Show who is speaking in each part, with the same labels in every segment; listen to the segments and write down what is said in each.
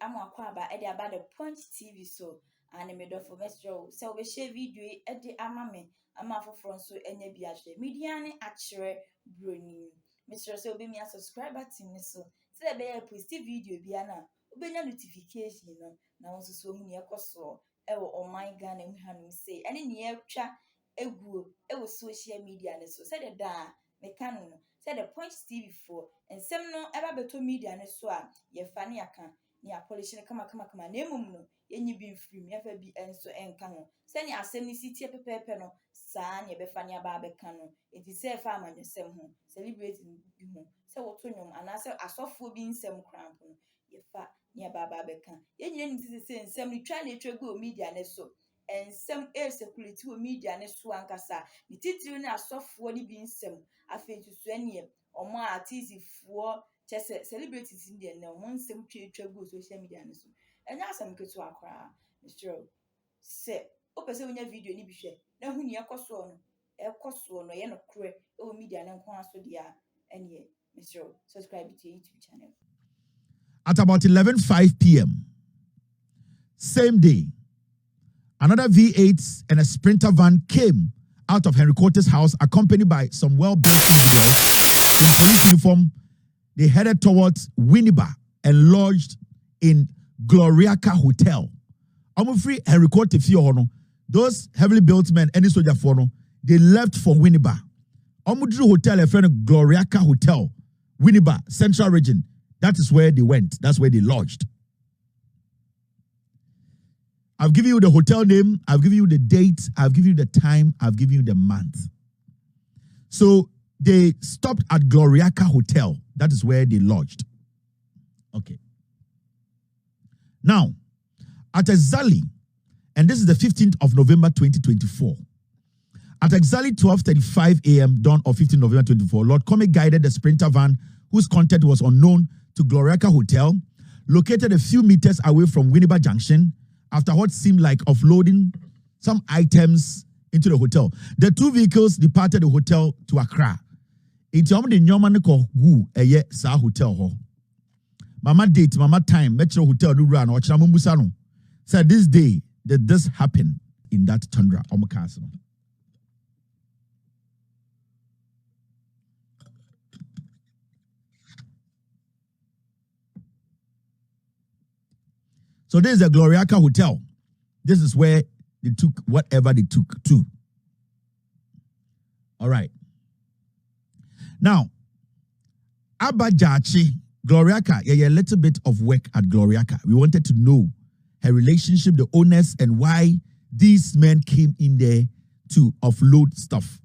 Speaker 1: Amakwaba edi about the Punch TV so and me do for Mr. So we share video edi amame ama for front so enye bi ahwe media ne akere broni Mr. so be me a subscriber team so say be post video bi na obenya notification no na won so hu ne ekoso ewo online Ghana mu hanu say ene ne atwa eguo ewo social media ne so say the da me kan no say the Punch TV for ensem no eba beto media ne so a ye fa ne aka ni polish ne kama na emum no yenyi bi mfiri me fa bi enso enka ho se ni asem ni sitie pepepe no saa ne be fa ne aba abeka no enti se fa amanyesem ho celebrate bi ho se woto nyom ana se asofo bi nsem krampo no ye fa ne aba abeka yenyina ni se nsem ni twa na etwa media ne so ensem security wo media ne so ankasa ni titiri na asofo ni bi nsem afetu so anie omo artist fo Chäšeð celebrities in there now one sem go social media so and that's some ketu akra Mr. Say opese wonya video ni bi hwe na hu ni ekoso no ye no kre e media na nko aso dia ene Mr. subscribe to YouTube channel.
Speaker 2: At about 11:05 p.m. same day, another V8 and a Sprinter van came out of Henry Court's house accompanied by some well-built individuals in police uniform. They headed towards Winneba and lodged in BRÉÁKING Hotel. I'm free Henry Court those heavily built men, any soldier for no, they left for Winneba. Omudru Hotel, a friend of BRÉÁKING Hotel, Winneba, Central Region. That is where they went. That's where they lodged. I've given you the hotel name, I've given you the date, I've given you the time, I've given you the month. So they stopped at BRÉÁKING Hotel. That is where they lodged. Okay. Now, at exactly, and this is the 15th of November 2024, at exactly 12:35 a.m. dawn of 15th November 2024, Lord Comey guided the Sprinter van, whose content was unknown, to BRÉÁKING Hotel, located a few meters away from Winneba Junction, after what seemed like offloading some items into the hotel. The two vehicles departed the hotel to Accra. It's the Nyoman ko gu eye sa hotel ho. Mama date, mama time, Metro Hotel no run or Chamumusano. Said this day did this happen in that tundra castle. So this is the BRÉÁKING Hotel. This is where they took whatever they took to. All right. Now, Abajachi, BRÉÁKING, yeah, a little bit of work at BRÉÁKING. We wanted to know her relationship, the owners, and why these men came in there to offload stuff.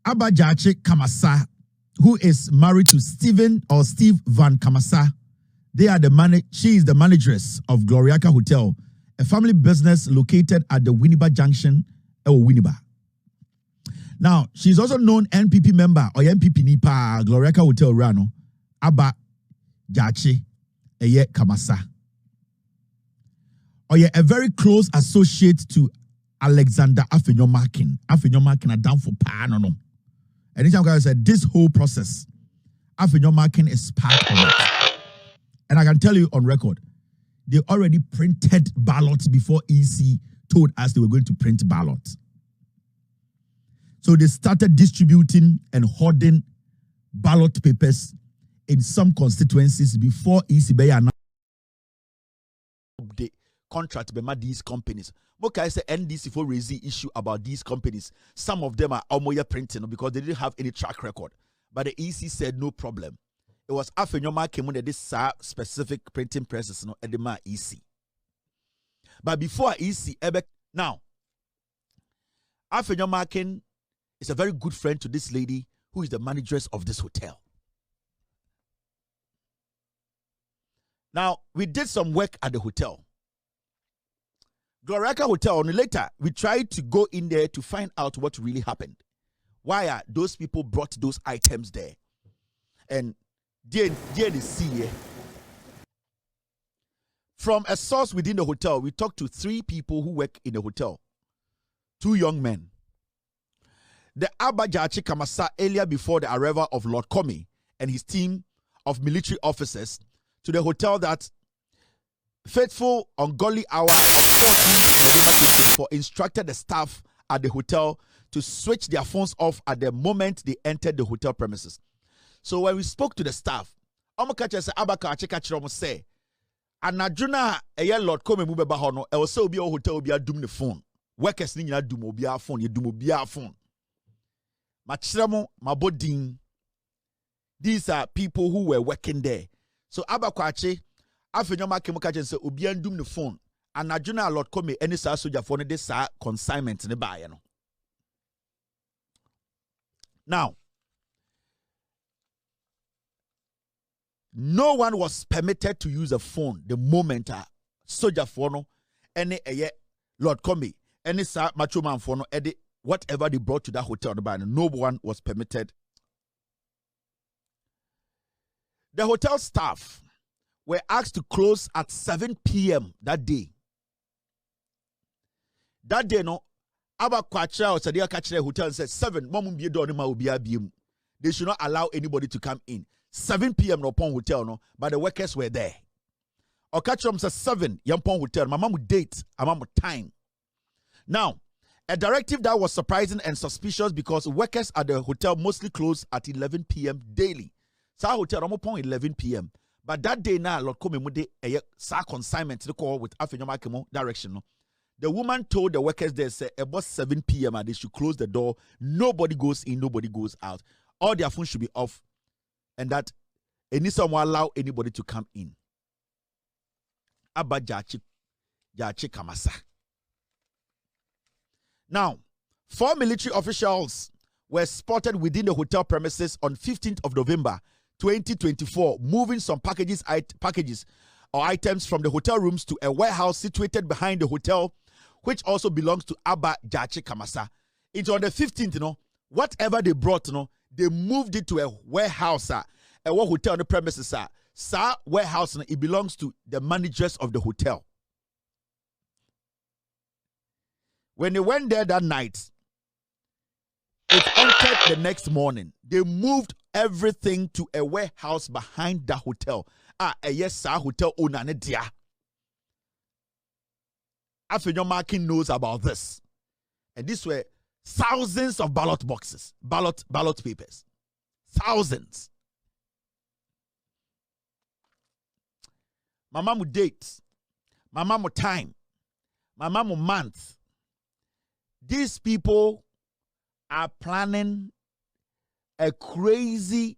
Speaker 2: Abajachi Kamasa, who is married to Steve Van Kamasa, she is the manageress of BRÉÁKING Hotel, a family business located at the Winneba Junction, Winneba. Now, she's also known NPP member or NPP Nipa BRÉÁKING Hotel Rano, Abba Jachi Eye Kamasa. Or a very close associate to Alexander Afenyo Markin. Afenyo Markin are down for pan no. Anytime I said this whole process, Afenyo Markin is part of it. And I can tell you on record, they already printed ballots before EC told us they were going to print ballots. So they started distributing and hoarding ballot papers in some constituencies before EC announced the contract by these companies. What can I say? NDC for raise the issue about these companies. Some of them are almost printing because they didn't have any track record. But the EC said no problem. It was Afenyo Markin when this specific printing presses at the EC. But before EC, now, Afenyo Markin is a very good friend to this lady who is the manageress of this hotel. Now, we did some work at the hotel. BRÉÁKING Hotel, and later, we tried to go in there to find out what really happened. Why are those people brought those items there? And dear the see from a source within the hotel, we talked to 3 people who work in the hotel. 2 young men. The Abajachi Kamasa, earlier before the arrival of Lord Comey and his team of military officers, to the hotel that faithful ungodly hour of 14 November 2024 instructed the staff at the hotel to switch their phones off at the moment they entered the hotel premises. So when we spoke to the staff, Omokacha said, Abaka Achekachiromo say, Anadjuna a Lord come and move about hono, I will say, be a hotel be a doom the phone. Workers need not do mobile phone, you do mobile phone. Machiramo, Mabodin. These are people who were working there. So Abakwache, Afenyo Markin say, Obian doom the phone. Anadjuna Lord come any sa soldier phone, this consignment in the buy. Now, no one was permitted to use a phone the moment soldier phone, any Lord Comey, any macho man phone, whatever they brought to that hotel, no one was permitted. The hotel staff were asked to close at 7 p.m. that day. That day, no, Abakwacha or Sadia catch the hotel and said 7. They should not allow anybody to come in. 7 p.m. no pon hotel no, but the workers were there. Or catch them says 7 yampon hotel. My mom date, my mom time. Now, a directive that was surprising and suspicious because workers at the hotel mostly close at 11 p.m. daily. So hotel no pon 11 p.m. But that day now, Lord come mude sa consignment to call with Afenyo Markin direction. No. The woman told the workers there say about 7 p.m. and they should close the door. Nobody goes in, nobody goes out. All their phones should be off. And that anyone will allow anybody to come in. Abba Jachi Kamasa. Now, 4 military officials were spotted within the hotel premises on 15th of November 2024, moving some packages or items from the hotel rooms to a warehouse situated behind the hotel, which also belongs to Abba Jachi Kamasa. It's on the 15th, whatever they brought, they moved it to a warehouse, a hotel on the premises. Sa warehouse, it belongs to the managers of the hotel. When they went there that night, it entered the next morning. They moved everything to a warehouse behind the hotel. Yes, hotel owner ne dia. Afenyo Markin knows about this. And these were thousands of ballot boxes, ballot papers. Thousands. My mom date. My mom time. My mom month. These people are planning a crazy,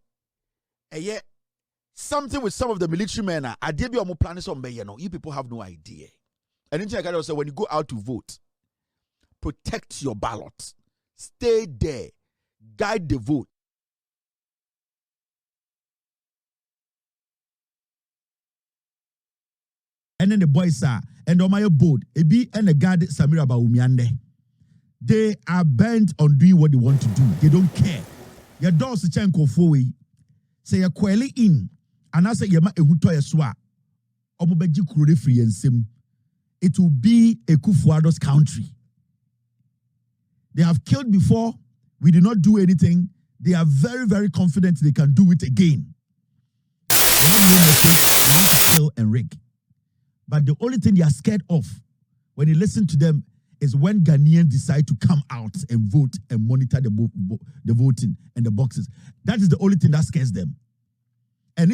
Speaker 2: something with some of the military men. I did be planning something, you people have no idea. And then I gotta say, when you go out to vote, protect your ballot. Stay there. Guide the vote. And then the boys are, and on my board, Ebi and the guard Samira Baumiande. They are bent on doing what they want to do. They don't care. Your doors to chanko forward. Say you're quelly in. And I say you're not a hutoya swa. Omobeji kurode free and sim. It will be a Kufuado's country. They have killed before. We did not do anything. They are very, very confident they can do it again. They want to kill and rig. But the only thing they are scared of when you listen to them is when Ghanaians decide to come out and vote and monitor the voting and the boxes. That is the only thing that scares them. And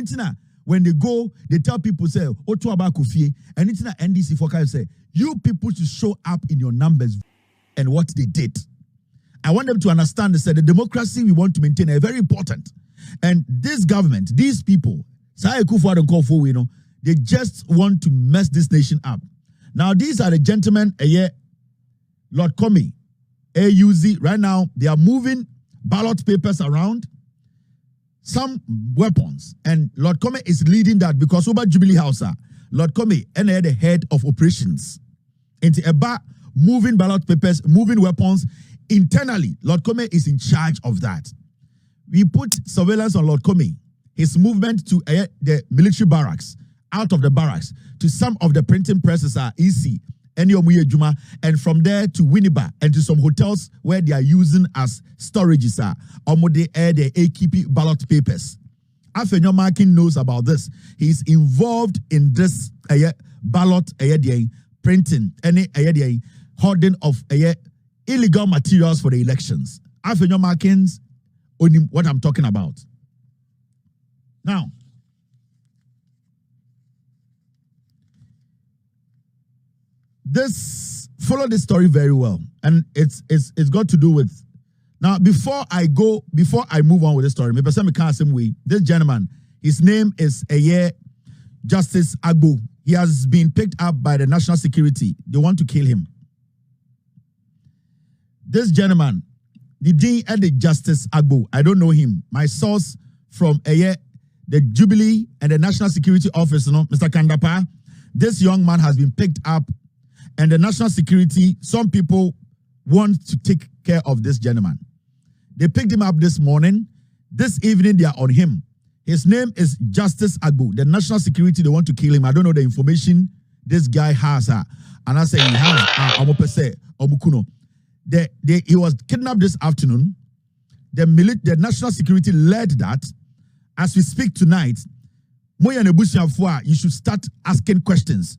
Speaker 2: when they go, they tell people, say, Otu Abakufie, and NDC for say, you people should show up in your numbers and what they did. I want them to understand that the democracy we want to maintain is very important. And this government, these people, they just want to mess this nation up. Now, these are the gentlemen, Lord Comey, AUZ, right now, they are moving ballot papers around, some weapons. And Lord Comey is leading that because over Jubilee House, Lord Comey and the head of operations. Into a moving ballot papers, moving weapons internally. Lord Comey is in charge of that. We put surveillance on Lord Comey, his movement to the military barracks, out of the barracks, to some of the printing presses are easy. And from there to Winneba and to some hotels where they are using as storages they air their AKP ballot papers. Afenyo Markin knows about this. He's involved in this ballot printing, any hoarding of illegal materials for the elections. Afenyo Markins on what I'm talking about. Now, follow this story very well, and it's got to do with. Now, before I move on with this story, this gentleman, his name is Justice Agbo. He has been picked up by the national security. They want to kill him. This gentleman, the Dean and the Justice Agbo, I don't know him. My source from the Jubilee and the National Security Office, Mr. Kandapa, this young man has been picked up, and the national security, some people want to take care of this gentleman. They picked him up this morning. This evening, they are on him. His name is Justice Agbo. The national security, they want to kill him. I don't know the information this guy has. And I say he has. He was kidnapped this afternoon. The national security led that. As we speak tonight, you should start asking questions.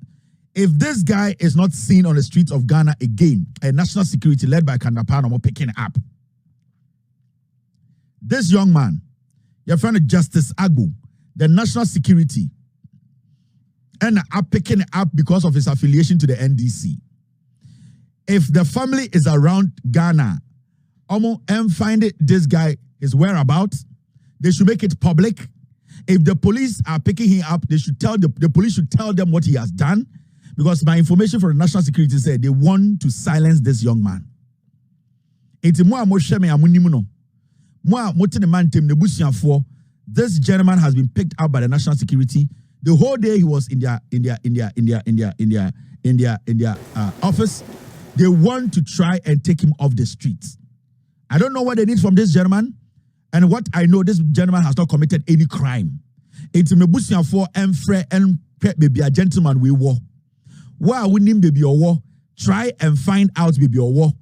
Speaker 2: If this guy is not seen on the streets of Ghana again, a national security led by Kandapa will picking up. This young man, your friend Justice Agbo, the national security, and are picking up because of his affiliation to the NDC. If the family is around Ghana, and find this guy, his whereabouts, they should make it public. If the police are picking him up, they should tell the police should tell them what he has done, because my information from the national security said they want to silence this young man. This gentleman has been picked up by the national security. The whole day he was in their office. They want to try and take him off the streets. I don't know what they need from this gentleman, and what I know, this gentleman has not committed any crime. It's a mebusiafo and free and baby a gentleman we war. Why we need baby or war? Try and find out baby or war.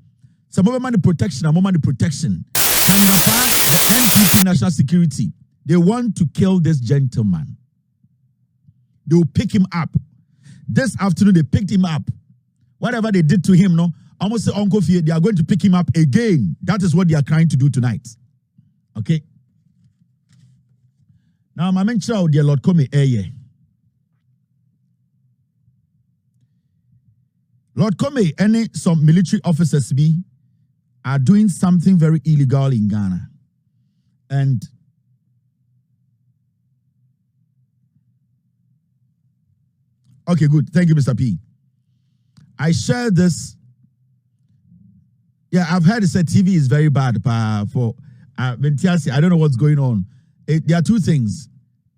Speaker 2: Some of the protection, a moment the protection. And the NPP National Security, they want to kill this gentleman. They will pick him up. This afternoon, they picked him up. Whatever they did to him, no, almost say Uncle Fie, they are going to pick him up again. That is what they are trying to do tonight. Okay. Now, my mention dear Lord Kome Eye. Lord Kome, some military officers are doing something very illegal in Ghana. And okay, good. Thank you, Mr. P. I share this. Yeah, I've heard it said TV is very bad for I don't know what's going on. There are two things.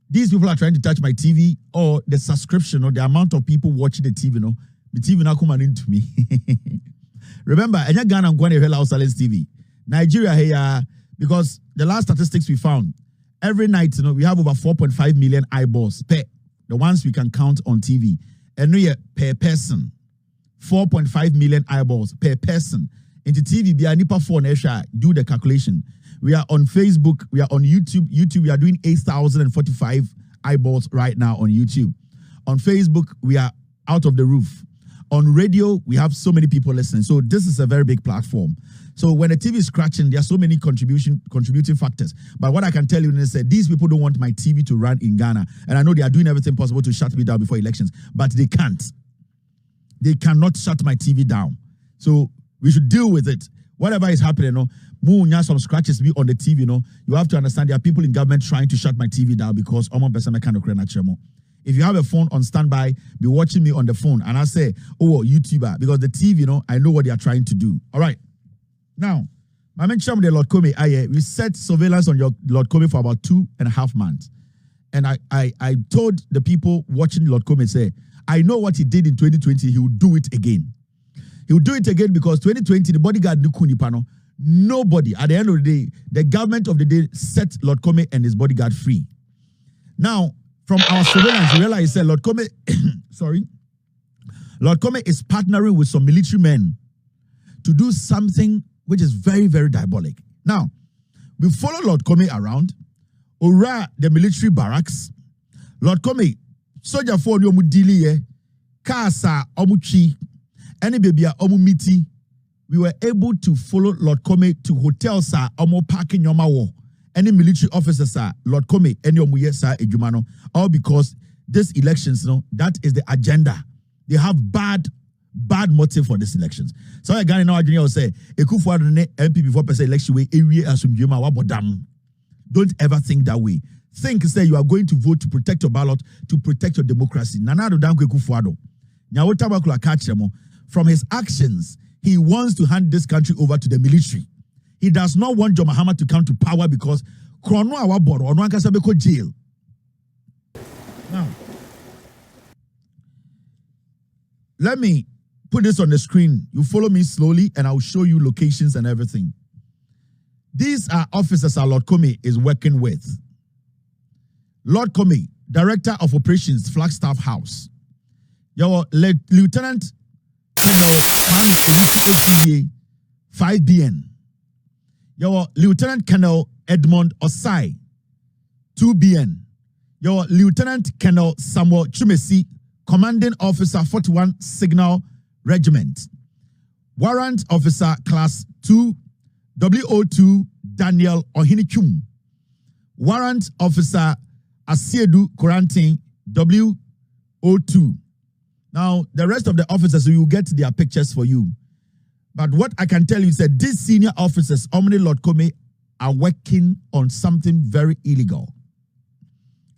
Speaker 2: These people are trying to touch my TV, or the subscription, or the amount of people watching the TV. No, the TV now coming into me. Remember, in Ghana, I'm going to hear silence TV. Nigeria here, because the last statistics we found, every night, we have over 4.5 million eyeballs per the ones we can count on TV, and we per person, 4.5 million eyeballs per person. Into TV, be a nipa phone. Do the calculation. We are on Facebook. We are on YouTube. We are doing 8,045 eyeballs right now on YouTube. On Facebook, we are out of the roof. On radio, we have so many people listening. So this is a very big platform. So when the TV is scratching, there are so many contributing factors. But what I can tell you is that these people don't want my TV to run in Ghana. And I know they are doing everything possible to shut me down before elections. But they can't. They cannot shut my TV down. So we should deal with it. Whatever is happening, some scratches be on the TV, you have to understand there are people in government trying to shut my TV down because if you have a phone on standby, be watching me on the phone, and I say, oh, YouTuber, because the TV, I know what they are trying to do. All right. Now, I mentioned the Lord Kome Aye. We set surveillance on your Lord Kome for about 2.5 months. And I told the people watching Lord Kome, say, I know what he did in 2020, he will do it again. He will do it again because 2020, the bodyguard Nukunipano, nobody, at the end of the day, the government of the day set Lord Kome and his bodyguard free. Now, from our surveillance, we realized that Lord Kome, Lord Kome is partnering with some military men to do something which is very, very diabolic. Now, we follow Lord Kome around. Ora the military barracks. Lord Comey, soldier for no mudili Kasa omuchi, any baby omumiti. We were able to follow Lord Comey to hotels sir omo parking yomawo. Any military officers sir, Lord Comey, any omuye sir ejumano, all because this elections, that is the agenda. They have bad motive for these elections. So I got now will say, Ekufuor MP before person election way area asumjuma wabodam. Don't ever think that way. Think say you are going to vote to protect your ballot, to protect your democracy. Nanado danko Ekufuor. Nyawota bakula kachemo. From his actions, he wants to hand this country over to the military. He does not want John Mahama to come to power because Krono awaboro ono ankasa beko jail. Now, let me put this on the screen. You follow me slowly and I'll show you locations and everything. These are officers that Lord Comey is working with. Lord Comey, Director of Operations, Flagstaff House. Your Lieutenant Colonel Manu 5BN. Your Lieutenant Colonel Edmond Osai 2BN. Your Lieutenant Colonel Samuel Chumesi, Commanding Officer 41 Signal Regiment. Warrant Officer Class 2 WO2 Daniel Ohinichum. Warrant Officer Asiedu Korantin WO2. Now, the rest of the officers, we will get their pictures for you. But what I can tell you is that these senior officers, Omni Lord Comey, are working on something very illegal.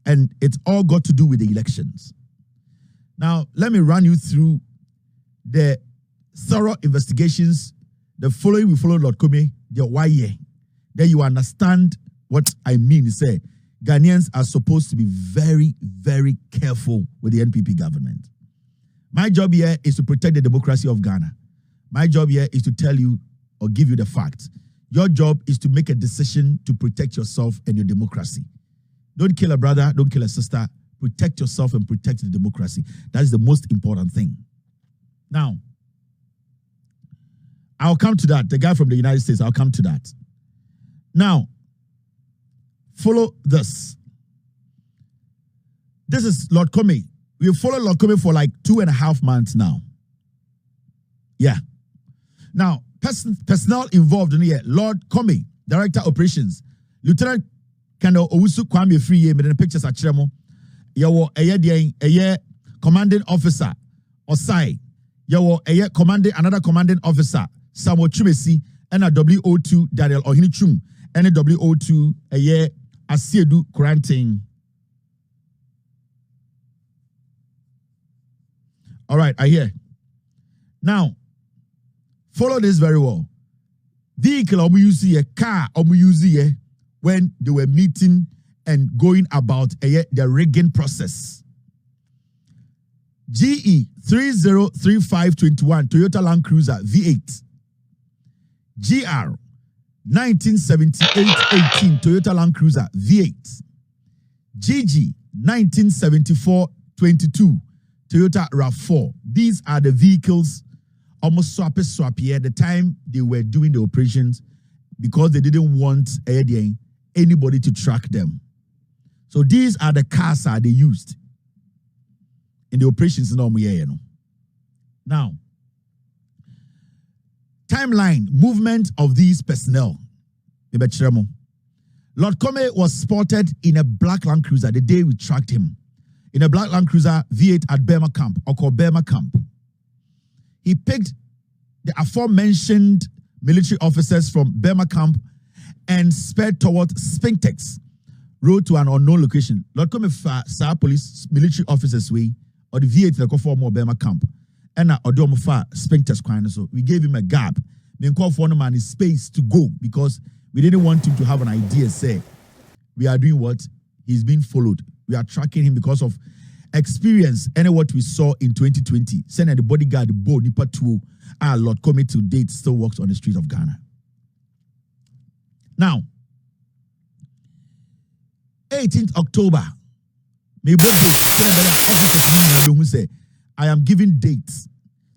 Speaker 2: And it's all got to do with the elections. Now, let me run you through the thorough investigations. The following we follow Lord Comey, the why year. Then you understand what I mean. Say, Ghanaians are supposed to be very, very careful with the NPP government. My job here is to protect the democracy of Ghana. My job here is to tell you or give you the facts. Your job is to make a decision to protect yourself and your democracy. Don't kill a brother, don't kill a sister. Protect yourself and protect the democracy. That is the most important thing. Now, I'll come to that. The guy from the United States, I'll come to that. Now, follow this. This is Lord Comey. We have followed Lord Comey for like 2.5 months now. Yeah. Now, personnel involved in here, Lord Comey, Director Operations, Lieutenant Colonel Owusu Kwame Free, made the pictures at Chiremo. Yawo eye commanding officer Osai. Yawo another commanding officer Samuel Chumesi and a WO2 Daniel Ohinichum and a WO2 Asiedu Korantin. All right, I hear. Now, follow this very well. Vehicle omuyuzi car omuyuzi when they were meeting and going about the rigging process. GE 303521 Toyota Land Cruiser V8. GR 1978-18 Toyota Land Cruiser V8. GG 1974-22 Toyota RAV4. These are the vehicles almost swap here at the time they were doing the operations because they didn't want anybody to track them. So these are the cars that they used in the operations in Omuye. Now, timeline, movement of these personnel. Lord Comey was spotted in a black Land Cruiser the day we tracked him. In a black Land Cruiser V8 at Burma Camp, or called Burma Camp. He picked the aforementioned military officers from Burma Camp and sped towards Spintex, road to an unknown location. Lord Comey Sir Police military officers way or the V8 that go for more Burma Camp. And Odomo fa Spintex kwano, so we gave him a gap. Then call for no man his space to go because we didn't want him to have an idea. Say we are doing what he's being followed. We are tracking him because of experience and what we saw in 2020. Send the bodyguard, Bo Nipa 2, Lord Comey to date still works on the street of Ghana. Now, 18th October, I am giving dates.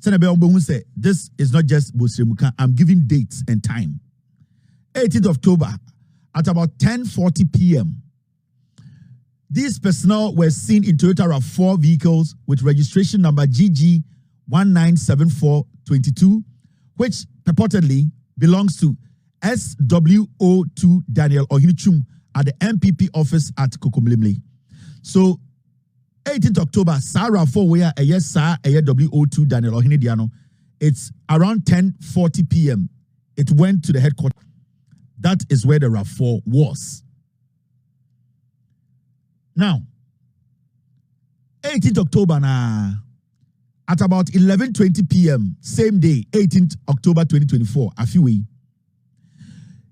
Speaker 2: This is not just Bosremuka, I'm giving dates and time. 18th October, at about 10:40 p.m., These personnel were seen in Toyota RAV4 vehicles with registration number GG 197422, which purportedly belongs to SWO2 Daniel Ohinichum at the MPP office at Kokomlimli. So, 18th October, Sarah 4 where a yes, sir, a WO2 Daniel Ohinidiano. It's around 10:40 p.m. It went to the headquarters. That is where the RAV4 was. Now, 18th October, at about 11:20 p.m., same day, 18th October 2024, Afiwe,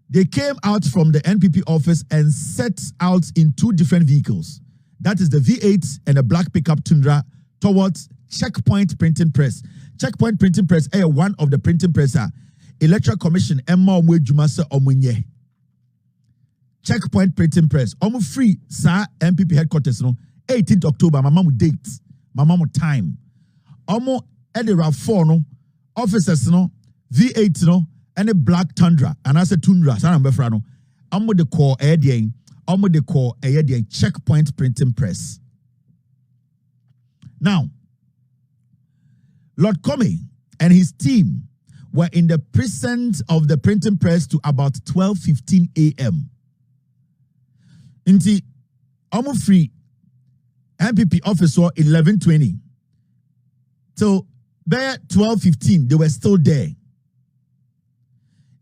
Speaker 2: they came out from the NPP office and set out in two different vehicles. That is the V8 and a black pickup Tundra towards Checkpoint Printing Press. Checkpoint Printing Press is one of the printing presses. Electoral Commission, Emma Omwejumasa Omunye. Checkpoint Printing Press. Omu free, sa MPP headquarters, no. 18th October, my mom date, my mom time. Omu edera 4, no. Officers, no. V8, no. And a black Tundra. And I said Tundra, sana mbefra, no. Omu de call Edian. Omu de call Edian Checkpoint Printing Press. Now, Lord Comey and his team were in the presence of the printing press to about 12:15 a.m. Inti Omu free MPP officer 11:20 till there 12:15 they were still there.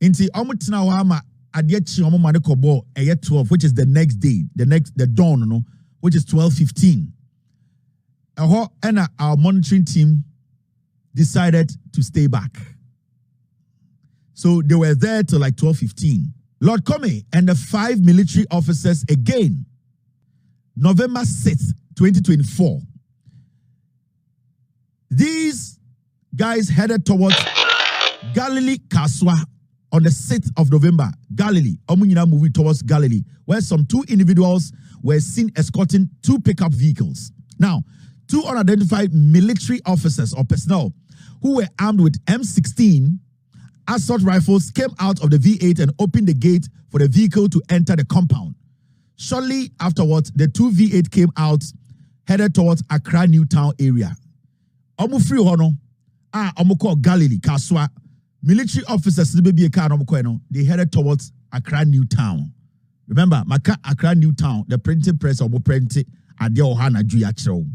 Speaker 2: Inti Omu tinawama adiechi Omu manekobo 12, which is the next day, the dawn, no, which is 12:15. And our monitoring team decided to stay back. So they were there till like 12:15. Lord Comey and the 5 military officers again, November 6th, 2024. These guys headed towards Galilee Kaswa on the 6th of November. Galilee, Omunyina moving towards Galilee, where some 2 individuals were seen escorting 2 pickup vehicles. Now, 2 unidentified military officers or personnel who were armed with M16 assault rifles came out of the V8 and opened the gate for the vehicle to enter the compound. Shortly afterwards, the 2 V8 came out, headed towards Accra Newtown area. Omu free hono, omu call Galilee, Kaswa. Military officers, they headed towards Accra Newtown. Remember, Maka Accra Newtown, the printing press omu printed at deyohianiba Juyachro.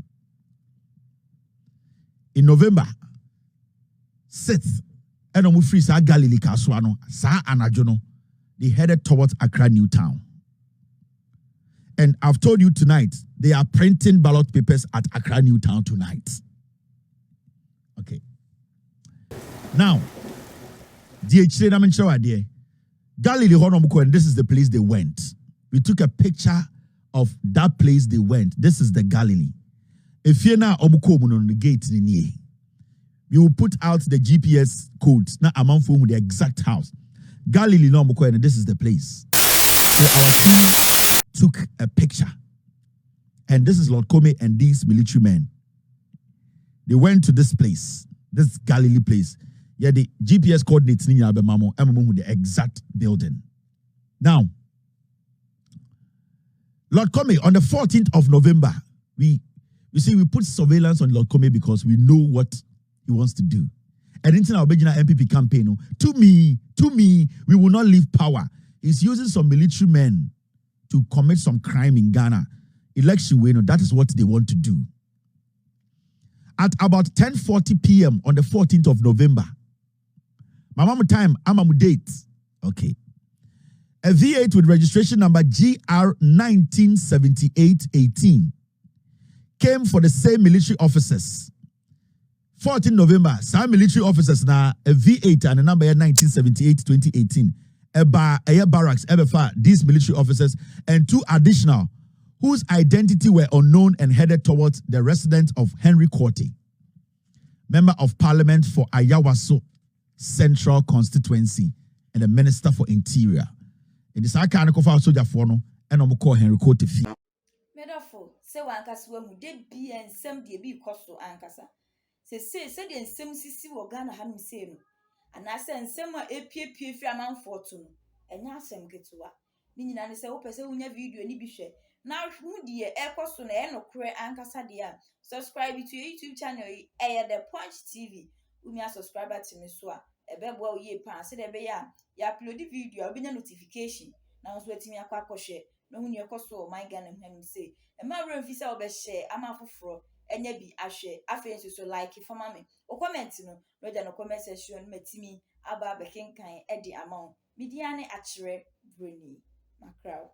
Speaker 2: In November 6th, and omu free sa Galilee Kaswano, sa anajono, they headed towards Accra Newtown. And I've told you tonight, they are printing ballot papers at Accra Newtown tonight. Okay. Now, Galilee, and this is the place they went. We took a picture of that place they went. This is the Galilee. If you're now on the gate, we will put out the GPS codes, not among phone with the exact house. Galilee, no, and this is the place. So our team took a picture. And this is Lord Comey and these military men. They went to this place, this Galilee place. Yeah, the GPS coordinates with the exact building. Now, Lord Comey, on the 14th of November, we put surveillance on Lord Comey because we know what he wants to do. And in our MPP campaign, to me, we will not leave power. He's using some military men to commit some crime in Ghana. Election, that is what they want to do. At about 10:40 p.m. on the 14th of November, my mama time, I'm a date. Okay. A V8 with registration number GR 197818 came for the same military officers. 14 November, some military officers now a V8 and a number 1978-2018. A barracks ever these military officers and 2 additional whose identity were unknown and headed towards the residence of Henry Korte, Member of Parliament for Ayawaso Central Constituency and the Minister for Interior. In the Saka and Kofa Soldier Fono and Omoko Henry Korte fee.
Speaker 1: Medafo, say one caswa who did be and some de be costo ankasa. Say and some sissy or Ghana ham say. And I said, some APP free amount fortune. And now some get to what. Meaning, I say, oh, person, we never video any bishe. Now who the so na e no kore ankasa de subscribe to your YouTube channel the Punch TV. Umi a subscriber to me so a ebebo wo ye pan se de be ya upload video obi na notification na so atimi akwa akɔhwɛ na hu ne ekoso my Ghana hwam say e ma wura mfi se obe share ama foforo enya bi ahwɛ afei so like for me o comment no no ja no comment section matimi aba bekenkan e de amount media ne akyerɛ broni makraw